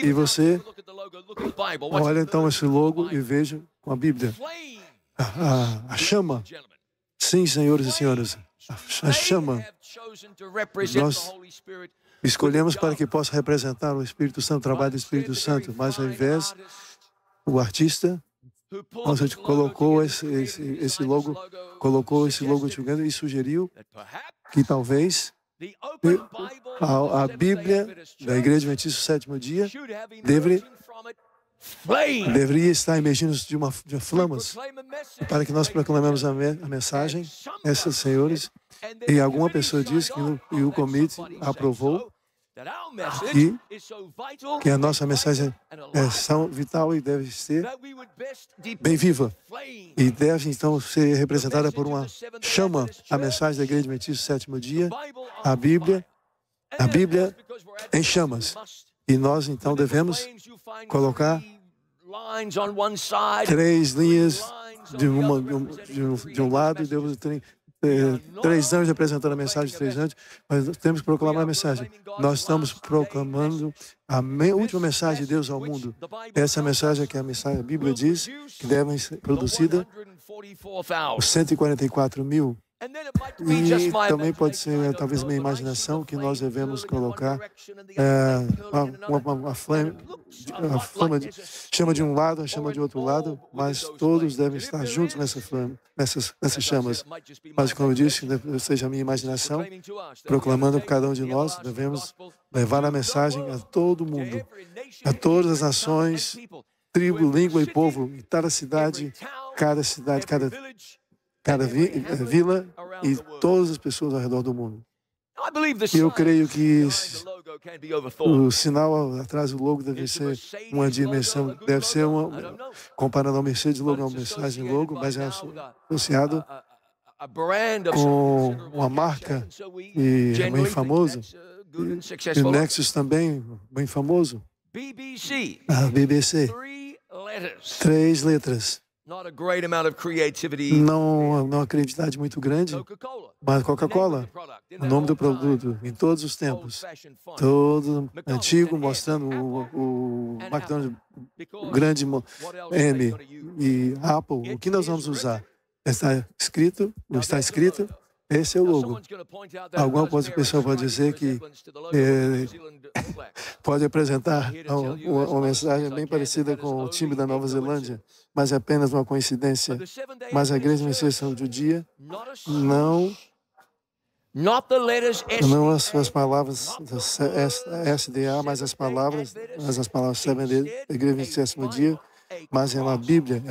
E você olha então esse logo e veja com a Bíblia. A chama. Sim, senhores e senhoras. A chama. Nós escolhemos para que possa representar o Espírito Santo, o trabalho do Espírito Santo, mas ao invés, o artista, a gente colocou esse logo jogando e sugeriu que talvez a Bíblia da Igreja Adventista do Sétimo Dia deveria estar emergindo de flamas para que nós proclamemos a mensagem, esses senhores, e alguma pessoa disse que o comitê aprovou que a nossa mensagem é tão vital e deve ser bem viva. E deve, então, ser representada por uma chama, a mensagem da Igreja Adventista do Sétimo Dia, a Bíblia em chamas. E nós, então, devemos colocar 3 linhas de um lado e devemos ter 3 anjos representando a mensagem de 3 anjos, mas temos que proclamar a mensagem. Nós estamos proclamando a última mensagem de Deus ao mundo. Essa mensagem que a Bíblia diz que deve ser produzida os 144 mil. E também pode ser, talvez, minha imaginação, que nós devemos colocar uma chama de um lado, a chama de outro lado, mas todos devem estar juntos nessas chamas. Mas, como eu disse, seja a minha imaginação, proclamando por cada um de nós, devemos levar a mensagem a todo mundo, a todas as nações, tribo, língua e povo, em cada cidade, cada vila e todas as pessoas ao redor do mundo. Eu creio que o sinal atrás do logo deve ser uma dimensão, deve ser comparando ao Mercedes logo, uma mensagem logo, mas é associado com uma marca e é bem famoso. E o Nexus também, bem famoso. A BBC. 3 letras. Não a criatividade muito grande, mas Coca-Cola, o nome do produto, em todos os tempos, todo antigo, mostrando o McDonald's, o grande M e Apple. O que nós vamos usar? Está escrito, esse é o logo. Alguma pessoa pode dizer que pode apresentar uma mensagem bem parecida com o time da Nova Zelândia, mas é apenas uma coincidência. Mas a Igreja Adventista do Dia não as suas palavras SDA, mas as palavras 7 da Igreja Adventista do Dia, mas é uma Bíblia,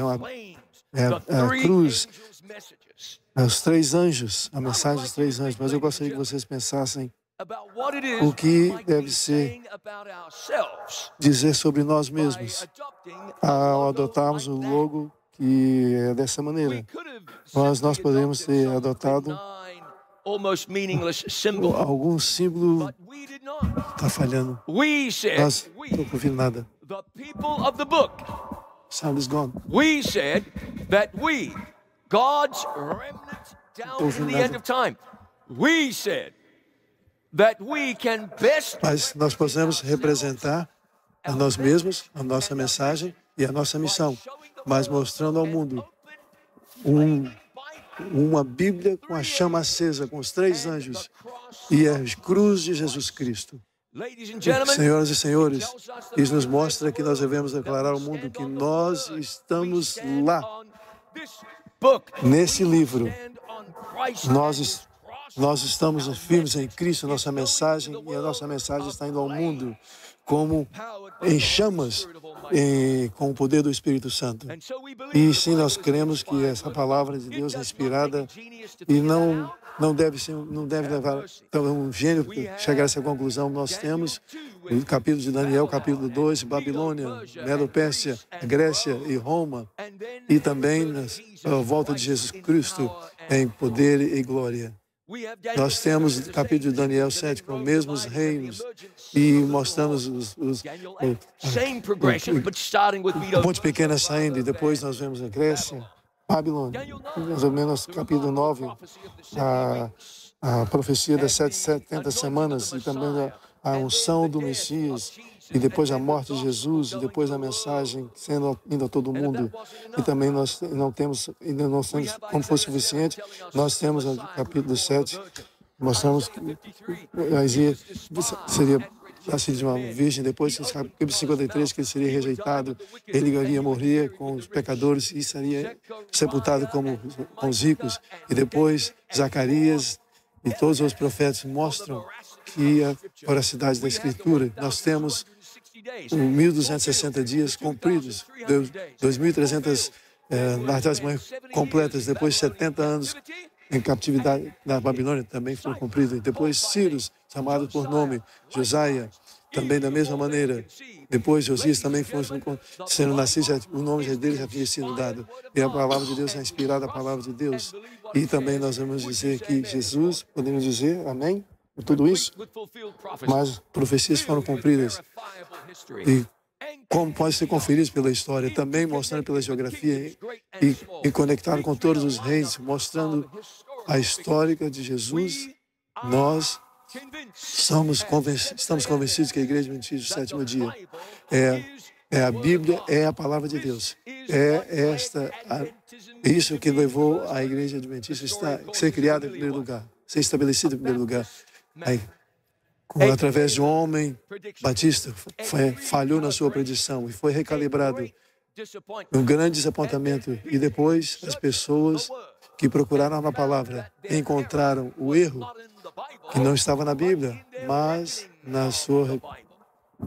é a cruz. Os 3 anjos, a mensagem dos 3 anjos, mas eu gostaria que vocês pensassem o que deve ser dizer sobre nós mesmos ao adotarmos o logo que é dessa maneira. Nós podemos ter adotado algum símbolo. Está falhando. Nós não estou ouvindo nada. Sound is gone. We said that God's remnant down in the end of time. We said that we can best. Mas nós podemos representar a nós mesmos, a nossa mensagem e a nossa missão, mas mostrando ao mundo uma Bíblia com a chama acesa, com os 3 anjos e a cruz de Jesus Cristo. Senhoras e senhores, isso nos mostra que nós devemos declarar ao mundo que nós estamos lá. Nesse livro, nós estamos firmes em Cristo, nossa mensagem, e a nossa mensagem está indo ao mundo como em chamas, com o poder do Espírito Santo. E sim, nós cremos que essa palavra de Deus é inspirada e não deve levar um gênio chegar a essa conclusão. Nós temos o capítulo de Daniel, capítulo 2, Babilônia, Medo-Pérsia, Grécia e Roma, e também a volta de Jesus Cristo em poder e glória. Nós temos o capítulo de Daniel 7 com os mesmos reinos e mostramos o ponte pequena saindo, e depois nós vemos a Grécia, Babilônia, mais ou menos capítulo 9, a profecia das 70 semanas e também a unção do Messias, e depois a morte de Jesus, e depois a mensagem indo a todo mundo. E também nós ainda não temos, como for suficiente, nós temos no capítulo 7, mostramos que Isaías seria nascido de uma virgem, depois, no capítulo 53, que ele seria rejeitado, ele iria morrer com os pecadores e seria sepultado com os ricos. E depois, Zacarias e todos os profetas mostram que a veracidade da Escritura. Nós temos 1.260 dias cumpridos, 2.300 narrativas completas, depois de 70 anos em captividade na Babilônia também foram cumpridos. Depois Ciro, chamado por nome, Josias, também da mesma maneira. Depois Josias também foi sendo nascido, o nome dele já tinha sido dado. E a palavra de Deus é inspirada, a palavra de Deus. E também nós vamos dizer que Jesus, podemos dizer, amém? Tudo isso, mas profecias foram cumpridas. E como pode ser conferido pela história, também mostrando pela geografia e conectado com todos os reis, mostrando a história de Jesus, nós estamos convencidos que a Igreja Adventista do Sétimo Dia é a Bíblia, é a palavra de Deus. Isso que levou a Igreja Adventista a ser criada em primeiro lugar, ser estabelecida em primeiro lugar. Através de um homem, Batista falhou na sua predição e foi recalibrado. Um grande desapontamento. E depois, as pessoas que procuraram na palavra encontraram o erro que não estava na Bíblia, mas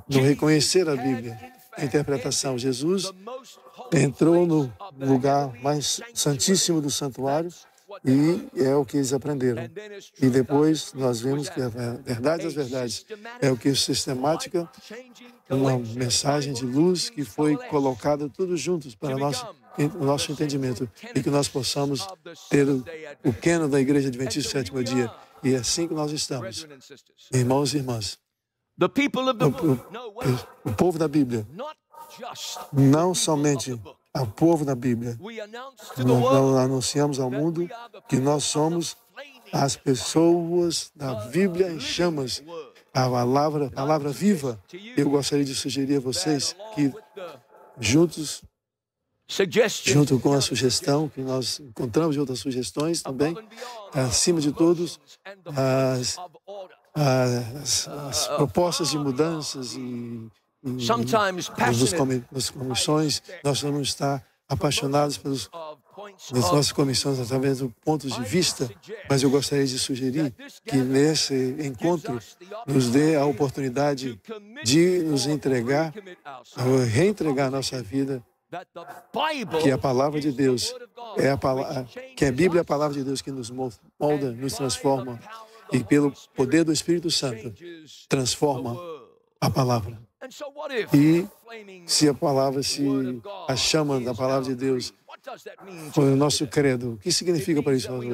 no reconhecer a Bíblia, a interpretação. Jesus entrou no lugar mais santíssimo do santuário, e é o que eles aprenderam. E depois nós vimos que a verdade das verdades é o que sistemática, uma mensagem de luz que foi colocada todos juntos para o nosso entendimento, e que nós possamos ter o queno da Igreja Adventista do Sétimo Dia. E é assim que nós estamos, irmãos e irmãs. O povo da Bíblia, não somente o povo da Bíblia, nós anunciamos ao mundo que nós somos as pessoas da Bíblia em chamas, a palavra viva. Eu gostaria de sugerir a vocês que junto com a sugestão que nós encontramos de outras sugestões também, acima de todos, as propostas de mudanças e nas comissões, nós vamos estar apaixonados pelas nossas comissões através do ponto de vista, mas eu gostaria de sugerir que nesse encontro nos dê a oportunidade de nos reentregar a nossa vida, que a palavra de Deus que a Bíblia é a palavra de Deus que nos molda, nos transforma, e pelo poder do Espírito Santo transforma a palavra. E se a chama da palavra de Deus foi o nosso credo, o que significa para isso hoje?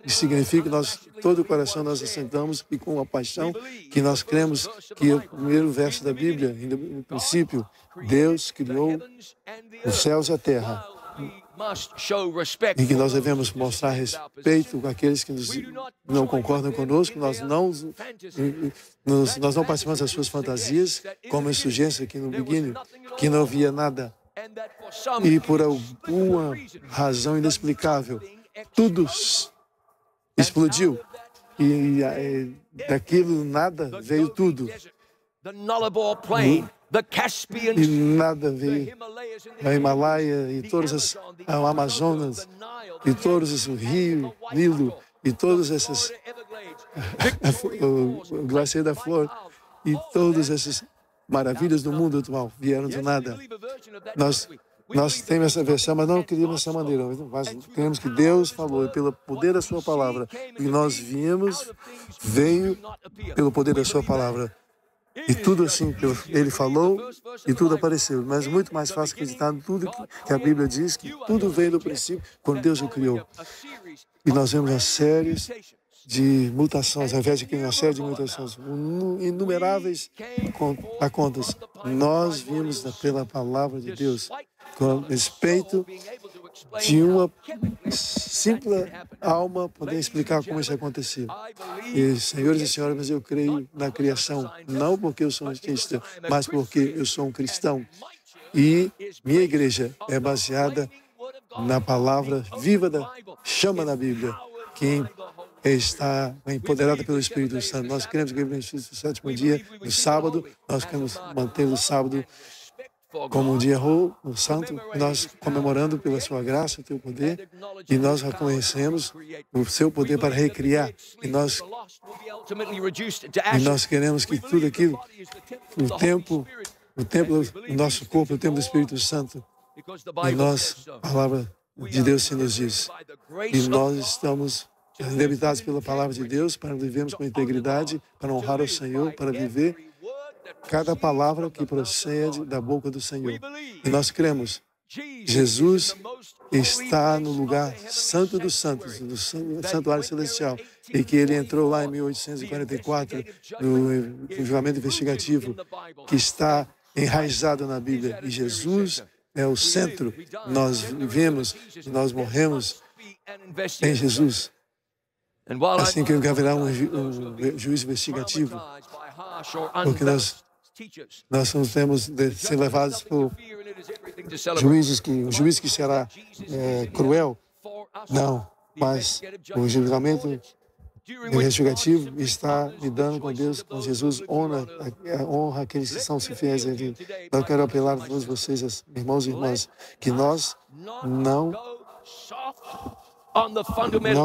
Isso significa que nós, todo o coração, nós aceitamos e com a paixão que nós cremos que o primeiro verso da Bíblia, no princípio, Deus criou os céus e a terra. E que nós devemos mostrar respeito com aqueles que não concordam conosco, nós não participamos das suas fantasias, como a insurgência aqui no beginning, que não havia nada. E por alguma razão inexplicável, tudo explodiu. E daquilo nada veio tudo. E nada veio. A Himalaia e todas as Amazonas e todos os rios, Nilo e todas essas o glaciar da Flor e todas essas maravilhas do mundo atual vieram do nada. Nós temos essa versão, mas não queríamos dessa maneira. Mas queremos que Deus falou e pelo poder da sua palavra. E nós veio pelo poder da sua palavra. E tudo assim, ele falou e tudo apareceu. Mas é muito mais fácil acreditar em tudo que a Bíblia diz, que tudo veio do princípio, quando Deus o criou. E nós vemos uma série de mutações, ao invés de criar uma série de mutações, inumeráveis contas. Nós vimos pela palavra de Deus, com respeito de uma simples alma poder explicar como isso aconteceu. E, senhores e senhoras, mas eu creio na criação, não porque eu sou um cientista, mas porque eu sou um cristão. E minha igreja é baseada na palavra viva da chama da Bíblia, que está empoderada pelo Espírito Santo. Nós queremos que no sétimo dia, no sábado, nós queremos manter o sábado como um dia santo, nós comemorando pela sua graça, o teu poder, e nós reconhecemos o seu poder para recriar. E nós queremos que tudo aquilo, o templo, o nosso corpo, o templo do Espírito Santo, e nós, a palavra de Deus se nos diz, e nós estamos debitados pela palavra de Deus para vivermos com integridade, para honrar o Senhor, para viver cada palavra que procede da boca do Senhor. E nós cremos, Jesus está no lugar santo dos santos, no santuário celestial, e que ele entrou lá em 1844, no julgamento investigativo, que está enraizado na Bíblia. E Jesus é o centro. Nós vivemos, nós morremos em Jesus. Assim que haverá um juízo investigativo, porque nós não temos de ser levados por um juiz que será cruel. Não, mas o julgamento investigativo está lidando com Deus, com Jesus, honra aqueles que são fiéis a Ele. Eu quero apelar a todos vocês, irmãos e irmãs, que nós não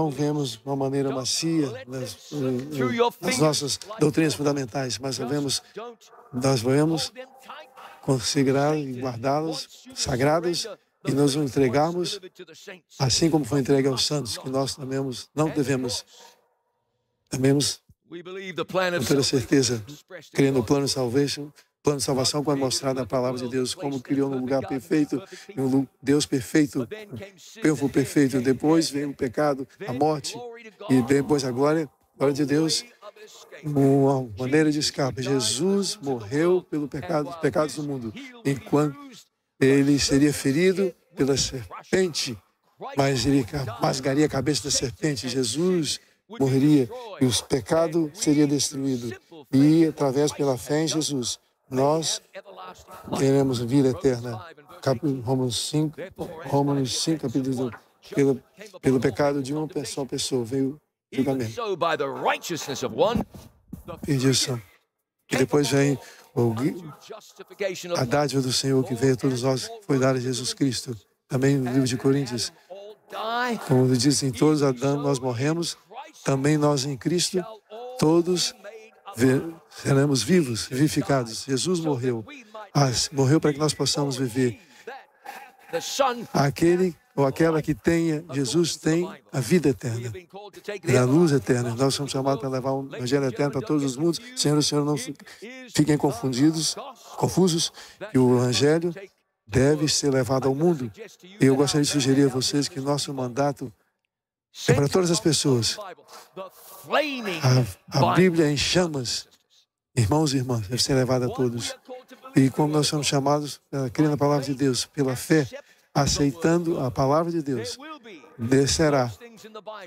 vemos de uma maneira macia nas nossas doutrinas fundamentais, mas nós vamos considerar e guardá-las sagradas e nos entregarmos, assim como foi entregue aos santos, que nós não devemos com toda certeza, crendo no plano de salvação, quando mostrado na palavra de Deus, como criou um lugar perfeito, um Deus perfeito, um povo perfeito. Depois veio o pecado, a morte, e depois a glória de Deus, uma maneira de escape. Jesus morreu pelos pecados do mundo, enquanto ele seria ferido pela serpente, mas ele rasgaria a cabeça da serpente. Jesus morreria e o pecado seria destruído. E através pela fé em Jesus, nós teremos vida eterna. Romanos 5, capítulo 2. Pelo pecado de uma só pessoa veio o julgamento. E depois vem a dádiva do Senhor que veio a todos nós, foi dada a Jesus Cristo. Também no livro de Coríntios, como diz, em todos Adão nós morremos, também nós em Cristo, todos seremos vivos, vivificados. Jesus morreu para que nós possamos viver. Aquele ou aquela que tenha Jesus tem a vida eterna, a luz eterna. Nós somos chamados para levar o evangelho eterno para todos os mundos. Senhor, não fiquem confusos, que o evangelho deve ser levado ao mundo. E eu gostaria de sugerir a vocês que nosso mandato é para todas as pessoas. A Bíblia em chamas, irmãos e irmãs, deve ser levada a todos. E como nós somos chamados a crer na palavra de Deus, pela fé, aceitando a palavra de Deus, descerá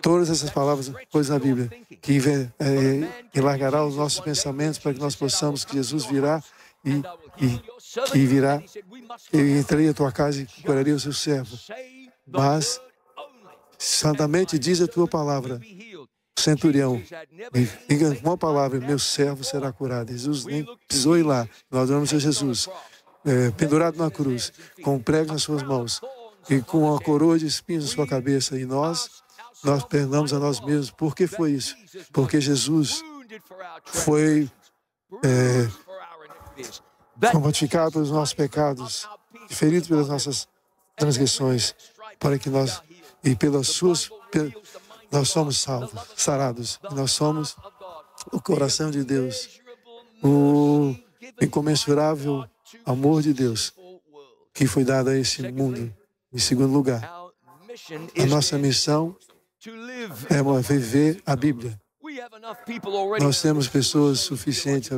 todas essas palavras, coisas na Bíblia, que largará os nossos pensamentos para que nós possamos, que Jesus virá e virá, e entraria a tua casa e curaria o seu servo. Mas, santamente diz a tua palavra, centurião, e uma palavra, meu servo será curado. Jesus nem precisou ir lá. Nós adoramos a Jesus, pendurado na cruz, com pregos nas suas mãos e com uma coroa de espinhos na sua cabeça. E nós perdamos a nós mesmos. Por que foi isso? Porque Jesus foi mortificado pelos nossos pecados, ferido pelas nossas transgressões, para que nós, e pelas suas, nós somos salvos, sarados. Nós somos o coração de Deus, o incomensurável amor de Deus que foi dado a esse mundo. Em segundo lugar, a nossa missão é viver a Bíblia. Nós temos pessoas suficientes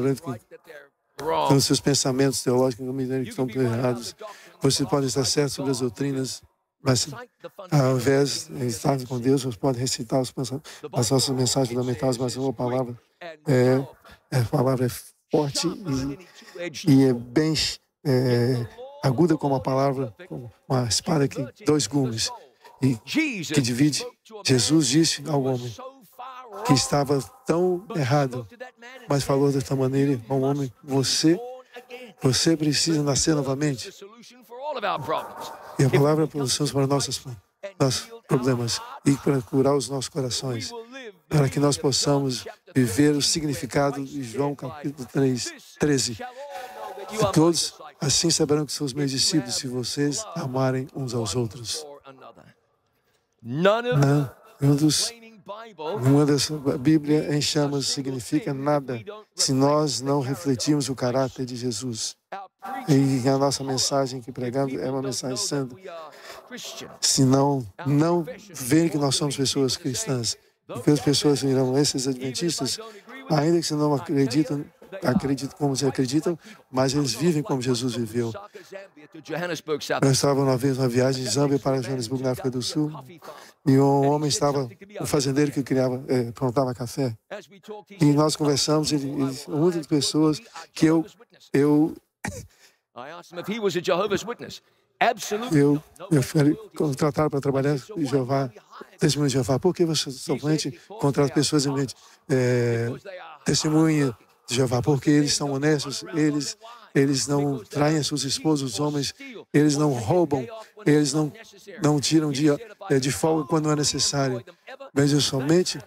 com os seus pensamentos teológicos que estão errados. Você pode estar certo sobre as doutrinas Mas, ao invés de estar com Deus, você pode recitar as nossas mensagens fundamentais, mas a palavra é forte e é bem aguda como a palavra, como uma espada que 2 gumes e que divide. Jesus disse ao homem que estava tão errado, mas falou desta maneira ao homem: você precisa nascer novamente. E a palavra é a solução para nossos problemas e para curar os nossos corações, para que nós possamos viver o significado de João capítulo 13. E todos assim saberão que são os meus discípulos, se vocês amarem uns aos outros. Uma dessa Bíblia em chamas significa nada se nós não refletirmos o caráter de Jesus. E a nossa mensagem que pregamos é uma mensagem santa. Se não verem que nós somos pessoas cristãs, e que as pessoas virão esses adventistas, ainda que se não acreditam como se acreditam, mas eles vivem como Jesus viveu. Eu estava uma vez numa viagem de Zâmbia para Joanesburgo, na África do Sul, e um homem um fazendeiro que plantava café. E nós conversamos, uma das pessoas que eu fui contratado para trabalhar em Jeová, testemunho de Jeová. Por que você somente contrata pessoas em testemunha de Jeová? Porque eles são honestos, eles não traem as suas esposas, os homens, eles não roubam, eles não tiram dia de folga quando é necessário. Mas eu somente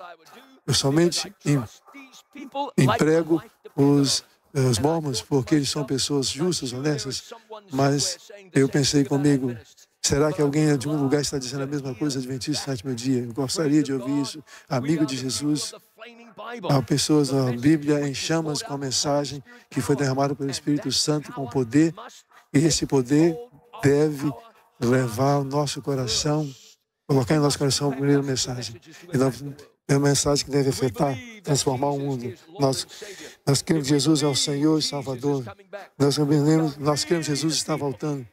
emprego os mormons porque eles são pessoas justas, honestas. Mas eu pensei comigo: será que alguém de um lugar está dizendo a mesma coisa, Adventista do 7º dia? Eu gostaria de ouvir isso. Amigo de Jesus, há pessoas na Bíblia em chamas com a mensagem que foi derramada pelo Espírito Santo com poder, e esse poder deve levar o nosso coração, colocar em nosso coração a primeira mensagem. É uma mensagem que deve afetar, transformar o mundo. Nós cremos que Jesus é o Senhor e Salvador. Nós cremos que Jesus está voltando.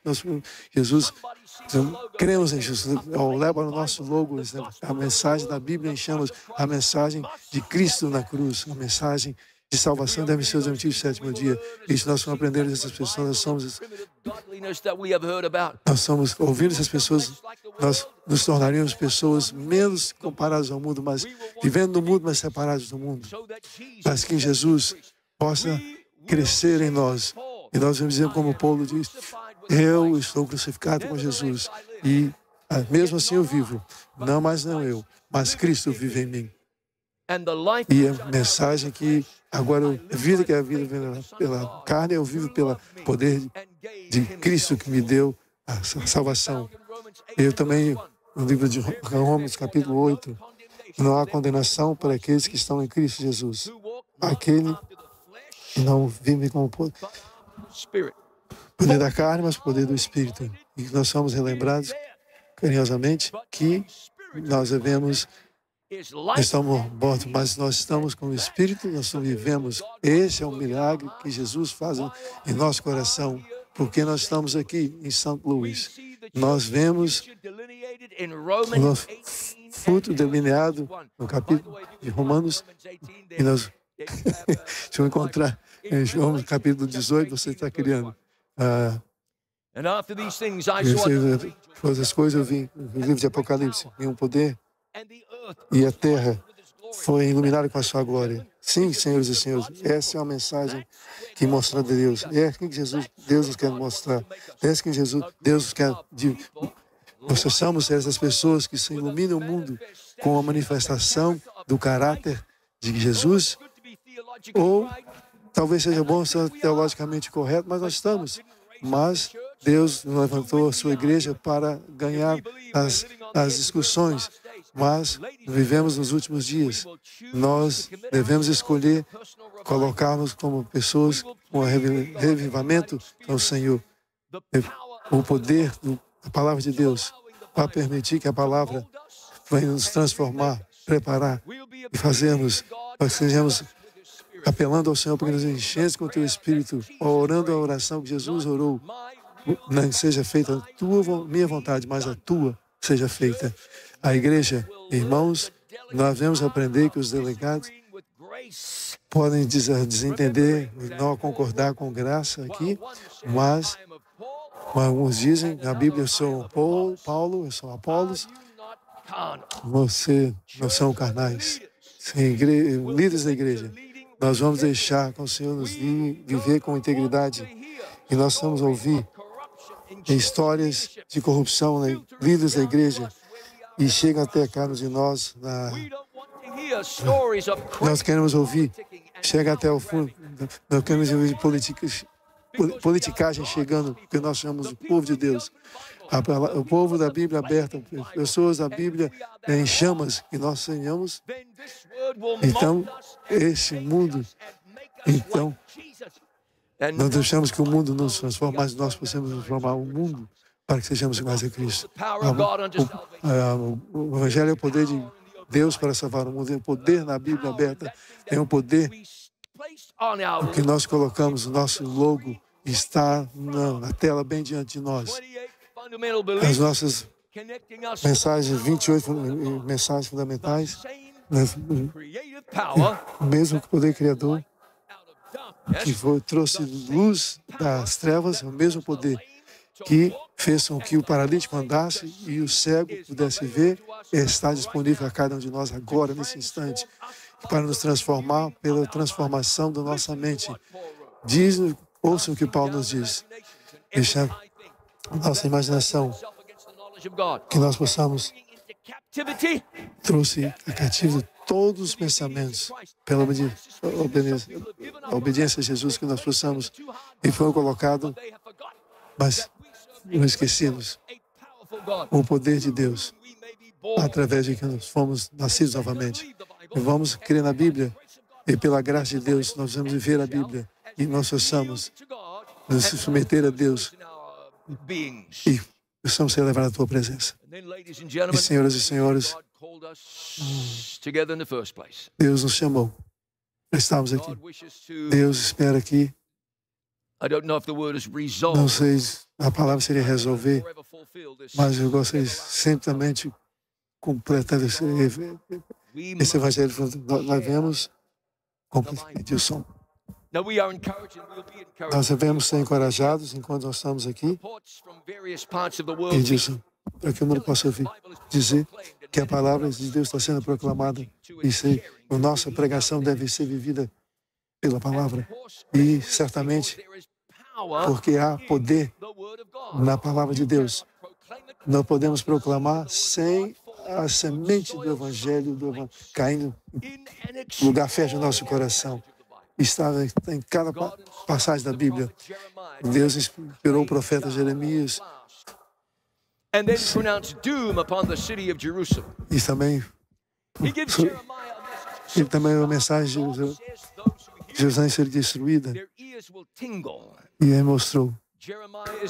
Cremos em Jesus. Leva no nosso logo a mensagem da Bíblia em chamas, a mensagem de Cristo na cruz, a mensagem de salvação deve ser os Adventistas do 7º dia. Isso nós vamos aprender dessas pessoas. Nós somos ouvindo essas pessoas, nós nos tornaríamos pessoas menos comparadas ao mundo, mas vivendo no mundo, mas separados do mundo. Para que Jesus possa crescer em nós. E nós vamos dizer como Paulo diz: eu estou crucificado com Jesus e mesmo assim eu vivo. Não eu, mas Cristo vive em mim. E a mensagem que agora a vida que é a vida pela carne, eu vivo pelo poder de Cristo que me deu a salvação. Eu também, no livro de Romanos, capítulo 8, não há condenação para aqueles que estão em Cristo Jesus. Aquele que não vive com o poder da carne, mas o poder do Espírito. E nós somos relembrados carinhosamente que nós estamos mortos, mas nós estamos com o Espírito, nós vivemos. Esse é um milagre que Jesus faz em nosso coração, porque nós estamos aqui em St. Louis. Nós vemos o nosso fruto delineado no capítulo de Romanos, e nós se eu encontrar em João capítulo 18, você está criando. Essas coisas eu vi no livro de Apocalipse, em um poder, e a terra foi iluminada com a sua glória. Sim, senhores e senhores, essa é uma mensagem que mostra de Deus. É que Deus nos quer mostrar. É que Deus nos quer. Nós somos essas pessoas que se iluminam o mundo com a manifestação do caráter de Jesus. Ou talvez seja bom ser teologicamente correto, mas nós estamos. Mas Deus levantou a sua igreja para ganhar as discussões. Mas vivemos nos últimos dias. Nós devemos escolher colocarmos como pessoas com revivamento ao Senhor. O poder da palavra de Deus para permitir que a palavra venha nos transformar, preparar e fazermos, nós sejamos apelando ao Senhor para que nos enchesse com o Teu Espírito, orando a oração que Jesus orou. não seja feita a minha vontade, mas a tua seja feita. A igreja, irmãos, nós devemos aprender que os delegados podem desentender, não concordar com graça aqui, mas alguns dizem, na Bíblia, eu sou Paulo, eu sou Apolos, você não são carnais, líderes da igreja. Nós vamos deixar que o Senhor nos viver com integridade e nós vamos ouvir histórias de corrupção, né? Líderes da igreja, e chegam até a cada um de nós. Nós queremos ouvir, chega até o fundo, nós queremos ouvir politicagem chegando, porque nós chamamos o povo de Deus. O povo da Bíblia aberta, pessoas da Bíblia em chamas, que nós sonhamos. Então, esse mundo, então, nós deixamos que o mundo nos transforme, mas nós possamos transformar o mundo para que sejamos iguais a Cristo. O Evangelho é o poder de Deus para salvar o mundo, tem o poder na Bíblia aberta, tem o poder que nós colocamos, o nosso logo está na tela bem diante de nós. As nossas mensagens, 28 mensagens fundamentais, o mesmo poder criador que trouxe luz das trevas, o mesmo poder que fez com que o paralítico andasse e o cego pudesse ver, está disponível a cada um de nós agora, nesse instante, para nos transformar pela transformação da nossa mente. Ouçam o que Paulo nos diz. Deixar nossa imaginação, que nós possamos trouxe a cativo todos os pensamentos pela obediência a Jesus, que nós possamos, e foi colocado, mas não esquecemos o poder de Deus, através de que nós fomos nascidos novamente. E vamos crer na Bíblia, e pela graça de Deus, nós vamos viver a Bíblia, e nós possamos nos submeter a Deus, e possamos ser levados à Tua presença. E, senhoras e senhores, Deus nos chamou. Estamos aqui. Deus espera que, não sei, a palavra seria resolver, mas eu gostaria sempre também de completar esse evangelho. Nós vemos completamente o som. Nós devemos ser encorajados enquanto nós estamos aqui e disso, para que o mundo possa ouvir, dizer que a palavra de Deus está sendo proclamada e a nossa pregação deve ser vivida pela palavra. E certamente, porque há poder na palavra de Deus, não podemos proclamar sem a semente do Evangelho caindo no lugar fértil do nosso coração. Está em cada passagem da Bíblia. Deus inspirou o profeta Jeremias. E também a mensagem de Jerusalém ser destruída. E ele mostrou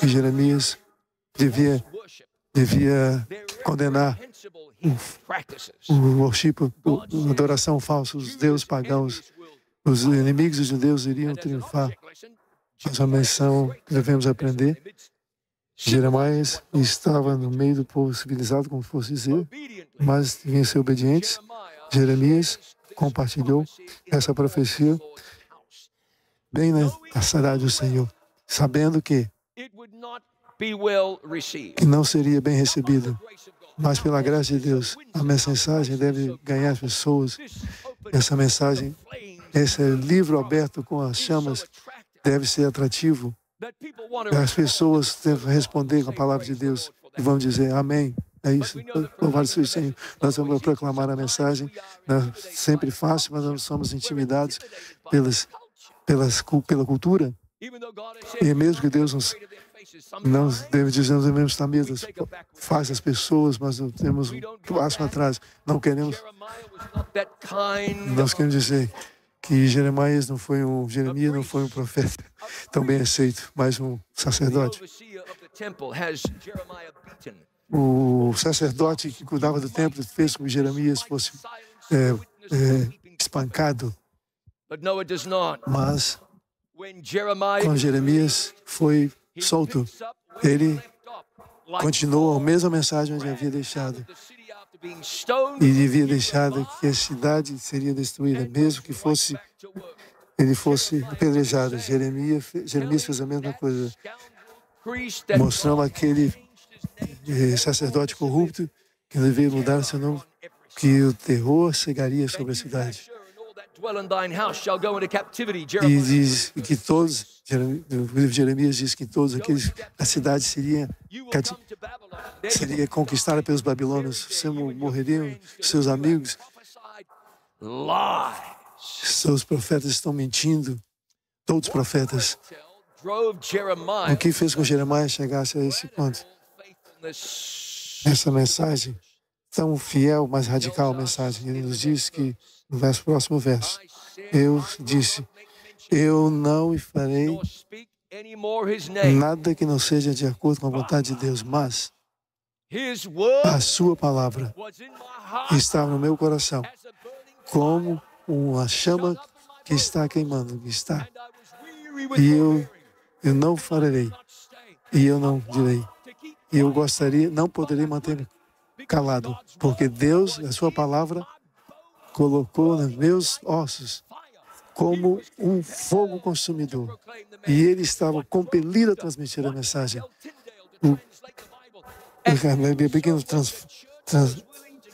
que Jeremias devia condenar o worship, a adoração falsa, os deuses pagãos. Os inimigos dos judeus iriam triunfar. Mas a menção que devemos aprender, Jeremias estava no meio do povo civilizado, como fosse dizer, mas devia ser obedientes. Jeremias compartilhou essa profecia bem na cidade do Senhor, sabendo que não seria bem recebida. Mas pela graça de Deus, a mensagem deve ganhar as pessoas. Essa mensagem, esse livro aberto com as chamas, deve ser atrativo. As pessoas devem responder com a palavra de Deus e vão dizer amém. É isso. Louvado seja o Senhor. Nós vamos proclamar a mensagem. Não é sempre fácil, mas nós somos intimidados pela cultura. E mesmo que Deus não deve dizer, nós devemos estar mesmo, faz as pessoas, mas não temos um passo atrás. Não queremos. Nós queremos dizer que Jeremias não foi um profeta tão bem aceito, mas um sacerdote. O sacerdote que cuidava do templo fez com que Jeremias fosse espancado. Mas, quando Jeremias foi solto, ele continuou a mesma mensagem onde havia deixado. E havia deixado que a cidade seria destruída, mesmo que ele fosse apedrejado. Jeremias fez a mesma coisa, mostrando aquele sacerdote corrupto que deveria mudar seu nome, que o terror cegaria sobre a cidade. E diz que todos, no livro de Jeremias diz que todos aqueles, a cidade seria conquistada pelos babilônios. Você morreriam, seus amigos. Seus profetas estão mentindo. Todos os profetas. O que fez com que Jeremias chegasse a esse ponto? Essa mensagem, tão fiel, mas radical mensagem. Ele nos diz que, no próximo verso, eu disse, eu não farei nada que não seja de acordo com a vontade de Deus, mas a sua palavra estava no meu coração, como uma chama que está queimando, E eu não farei, e eu não direi. E eu não poderia manter-me calado, porque Deus, a sua palavra, colocou nos meus ossos como um fogo consumidor. E ele estava compelido a transmitir a mensagem. O pequeno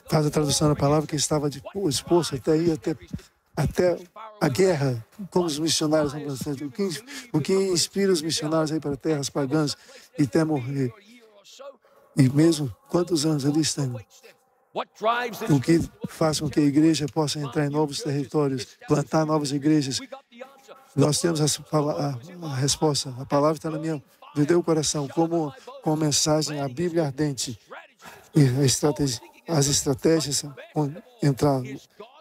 faz a tradução da palavra que estava exposto até a guerra, como os missionários vão fazer. O que inspira os missionários a ir para terras pagãs e até morrer. E mesmo quantos anos eles estão? O que faz com que a igreja possa entrar em novos territórios, plantar novas igrejas. Nós temos a resposta. A palavra está no meu coração, como com mensagem, a Bíblia ardente. E as estratégias entrar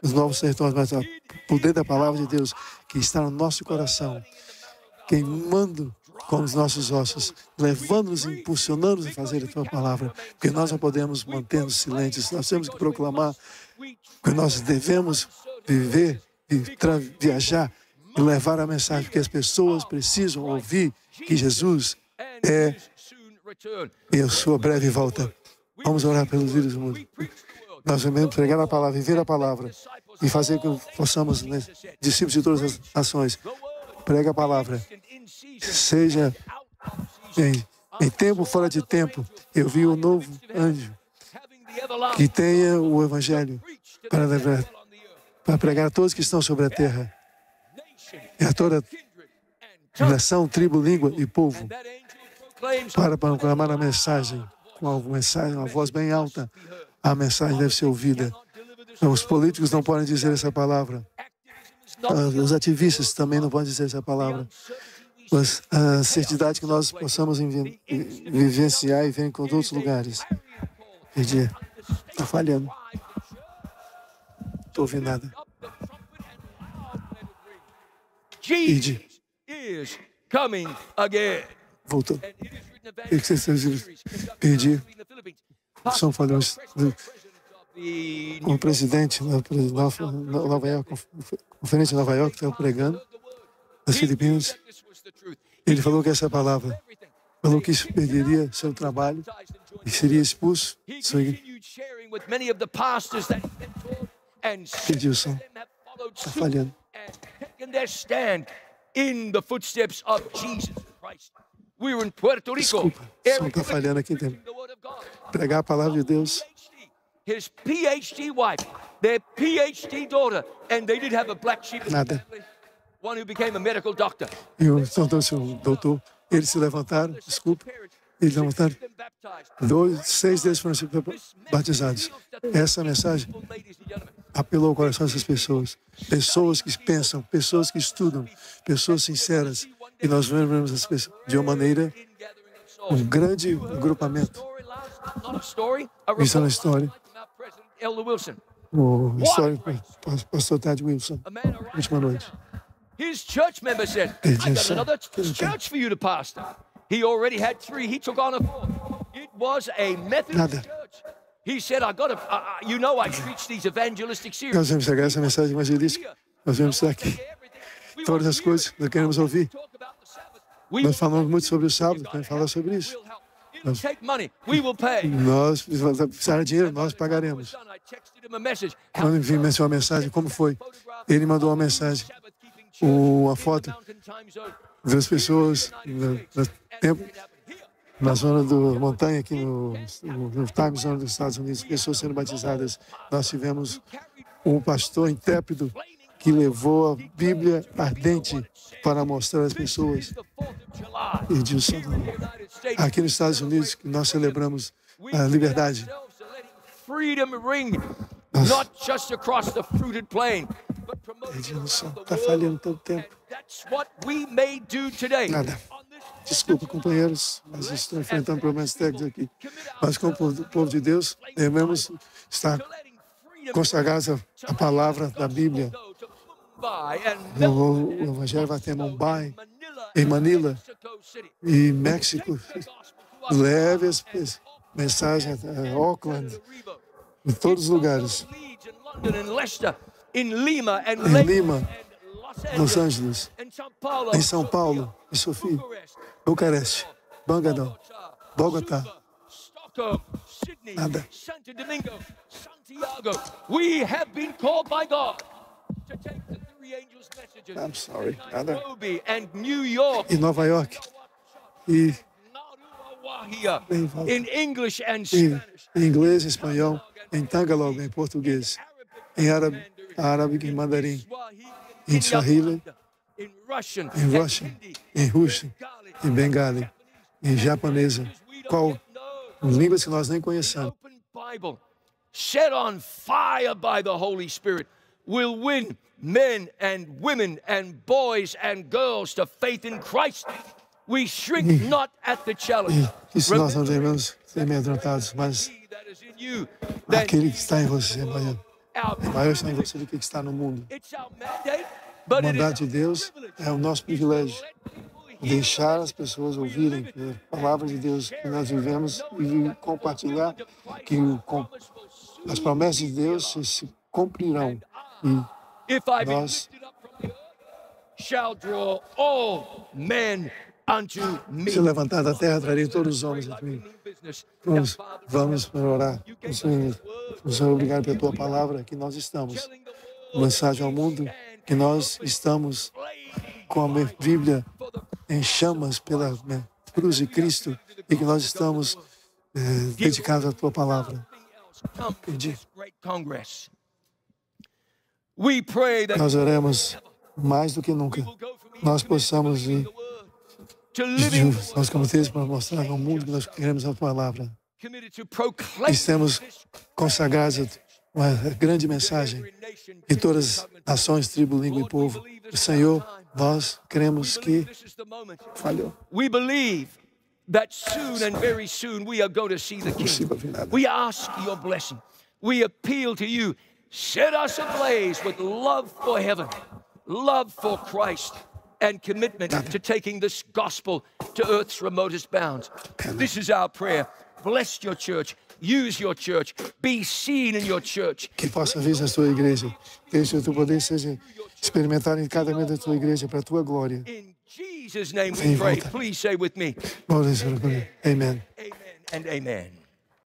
nos novos territórios, mas o poder da palavra de Deus que está no nosso coração, queimando com os nossos ossos, levando-nos, impulsionando-nos a fazer a tua palavra, porque nós não podemos manter-nos silentes, nós temos que proclamar que nós devemos viver, viajar e levar a mensagem, porque as pessoas precisam ouvir que Jesus é a sua breve volta. Vamos orar pelos vírus do mundo. Nós vamos pregar a palavra, viver a palavra e fazer que possamos, discípulos de todas as nações, prega a palavra. Seja em tempo, fora de tempo, eu vi um novo anjo que tenha o evangelho para pregar a todos que estão sobre a terra, e a toda nação, tribo, língua e povo, para proclamar a mensagem, uma voz bem alta. A mensagem deve ser ouvida. Os políticos não podem dizer essa palavra. Os ativistas também não podem dizer essa palavra. Mas a certidão que nós possamos vivenciar e ver com outros lugares. Perdi. Está falhando. Não estou ouvindo nada. Jesus is coming again. Voltou. Perdi. São falhões. O presidente da Nova York, conferência de Nova York, estava pregando nas Filipinas. Ele falou que essa palavra, falou que isso perderia seu trabalho e seria expulso. Perdi o som. Está falhando. Desculpa, o som está falhando aqui dentro. Pregar a palavra de Deus. His PhD wife, their PhD daughter, and they did have a black sheep. Nada. One who became a medical doctor. E o doutor, eles se levantaram, desculpa, eles levantaram. 6 deles foram batizados. Essa mensagem apelou ao coração dessas pessoas. Pessoas que pensam, pessoas que estudam, pessoas sinceras. E nós vemos essas pessoas de uma maneira, um grande agrupamento. Isso é uma história. O histórico pastor Ted Wilson, última noite. His church member said, "I got another church for you to pastor." He already had 3. He took on a 4th. It was a Methodist church. He said, "I got to, I preach these evangelistic series." Nós vamos chegar essa mensagem evangelística. Nós vamos estar aqui. Todas as coisas nós queremos ouvir. Nós falamos muito sobre o sábado, queremos falar sobre isso. Nós precisar de dinheiro, nós pagaremos. Quando enviei uma mensagem, como foi? Ele mandou uma mensagem, uma foto das pessoas na zona da montanha, aqui no time zone dos Estados Unidos, pessoas sendo batizadas. Nós tivemos um pastor intrépido que levou a Bíblia ardente para mostrar às pessoas. E diz, aqui nos Estados Unidos, nós celebramos a liberdade. Edilson, está falhando todo tempo. Nada. Desculpa, companheiros, mas estou enfrentando problemas técnicos aqui. Mas como povo de Deus, devemos estar consagrados à palavra da Bíblia. O Evangelho vai ter Mumbai, em Manila e México. Leve as mensagens a Auckland, em todos os lugares. Em Lima, Los Angeles, em São Paulo, em Sofia, Bucareste, Bangadão, Bogotá. Nada. I'm sorry. Nada. Em Nova York. E em inglês, em espanhol, em Tagalog, em português, em árabe, em mandarim, em Swahili, em Russian, em russo, em bengali, em japonesa, qual línguas que nós nem conhecemos. Set on fire by the Holy Spirit will win men and women and boys and girls to faith in Christ. We shrink not at the challenge. Isso nós não devemos ser amedrontados, mas aquele que está em você, maior está em você do que está no mundo. O mandato de Deus é o nosso privilégio. Deixar as pessoas ouvirem a palavra de Deus que nós vivemos e compartilhar que as promessas de Deus se cumprirão. E nós se levantar da terra, trarei todos os homens a mim. Vamos orar. Senhor, obrigado pela tua palavra, que nós estamos. Mensagem ao mundo, que nós estamos com a Bíblia em chamas pela cruz de Cristo e que nós estamos dedicados à tua palavra. Pedir. Nós oramos mais do que nunca. Nós possamos ir nós comprometemos para mostrar ao mundo que nós queremos a tua palavra. Estamos consagrados a uma grande mensagem em todas as nações, tribo, língua e povo. O Senhor, nós cremos que falhou. That soon and very soon we are going to see the King. We ask your blessing. We appeal to you. Set us ablaze with love for heaven, love for Christ, and commitment to taking this gospel to earth's remotest bounds. This is our prayer. Bless your church. Use your church. Be seen in your church. Que possa vir a tua igreja. Deixa o teu poder seja experimentado em cada membro da tua igreja para a tua glória. In Jesus' name we pray. Please say with me. Amen. Amen and amen.